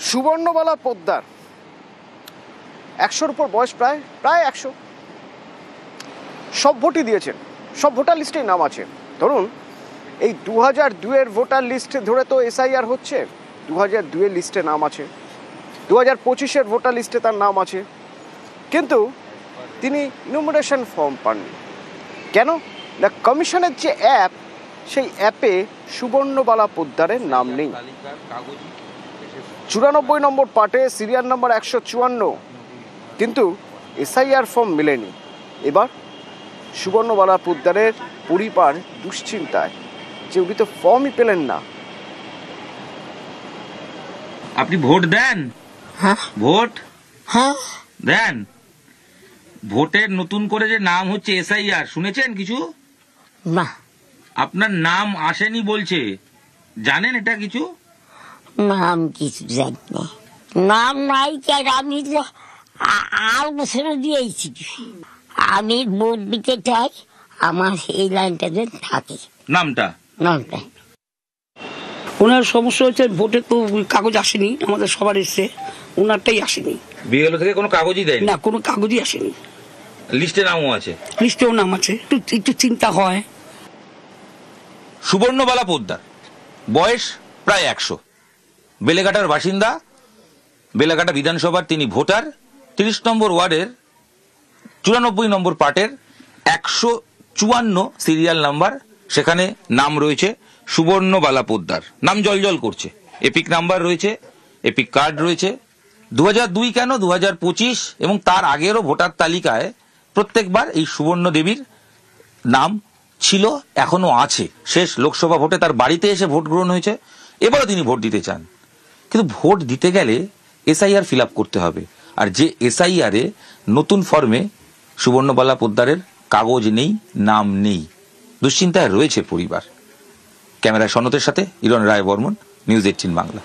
সুবর্ণবালা পোদ্দার 100-র উপর বয়স, প্রায় 100। সব ভোটই দিয়েছেন, সব ভোটার লিস্টেই নাম আছে। ধরুন এই 2002-এর ভোটার লিস্ট ধরে তো এসআইআর হচ্ছে, 2002-এর লিস্টে নাম আছে, 2025-এর ভোটার লিস্টে তার নাম আছে, কিন্তু তিনি ইনুমারেশন ফর্ম পাননি। কেন না, কমিশনের যে অ্যাপ, সেই অ্যাপে সুবর্ণবালা পোদ্দারের নাম নেই। 94 নম্বর পার্টে সিরিয়াল নাম্বার 154, কিন্তু এসআইআর ফর্ম মেলেনি। এবার সুবর্ণবালা পোদ্দারের পরিবার দুশ্চিন্তায় যে উনি তো ফর্মই পেলেন না। আপনি ভোট দেন? ভোট দেন? ভোটের নতুন করে যে নাম হচ্ছে এসআইআর, শুনেছেন কিছু? না। আপনার নাম আসেনি বলছে, জানেন এটা কিছু? নাম কিছু জানি না, নাম নাই। কেন আমি তো আর বছর দিয়েছি, আমি ভোট দিতে চাই, আমার এই লাইনটাতে থাকে নামটা। ওনার সমস্যা হচ্ছে ভোটে তো কাগজ আসেনি, আমাদের সবার এসছে, ওনারটাই আসেনি। বিএলও থেকে কোনো কাগজই দেয়নি? না, কোনো কাগজই আসেনি। লিস্টে নামও আছে? লিস্টেও নাম আছে। একটু চিন্তা হয়। সুবর্ণবালা পোদ্দার, বয়স প্রায় 100, বেলেঘাটার বাসিন্দা, বেলেঘাটা বিধানসভার তিনি ভোটার। 30 নম্বর ওয়ার্ডের 94 নম্বর পার্টের 154 সিরিয়াল নাম্বার, সেখানে নাম রয়েছে সুবর্ণবালা পোদ্দার। নাম জলজল করছে, এপিক নাম্বার রয়েছে, এপিক কার্ড রয়েছে। 2002 কেন, 2025 এবং তার আগেরও ভোটার তালিকায় প্রত্যেকবার এই সুবর্ণ দেবীর নাম ছিল, এখনো আছে। শেষ লোকসভা ভোটে তার বাড়িতে এসে ভোট গ্রহণ হয়েছে, এবারও তিনি ভোট দিতে চান। কিন্তু ভোট দিতে গেলে এসআইআর ফিল আপ করতে হবে, আর যে এসআইআরে নতুন ফর্মে সুবর্ণবালা পোদ্দারের কাগজ নেই, নাম নেই। দুশ্চিন্তায় রয়েছে পরিবার। ক্যামেরায় সনতের সাথে ইরন রায় বর্মন, নিউজ 18 বাংলা।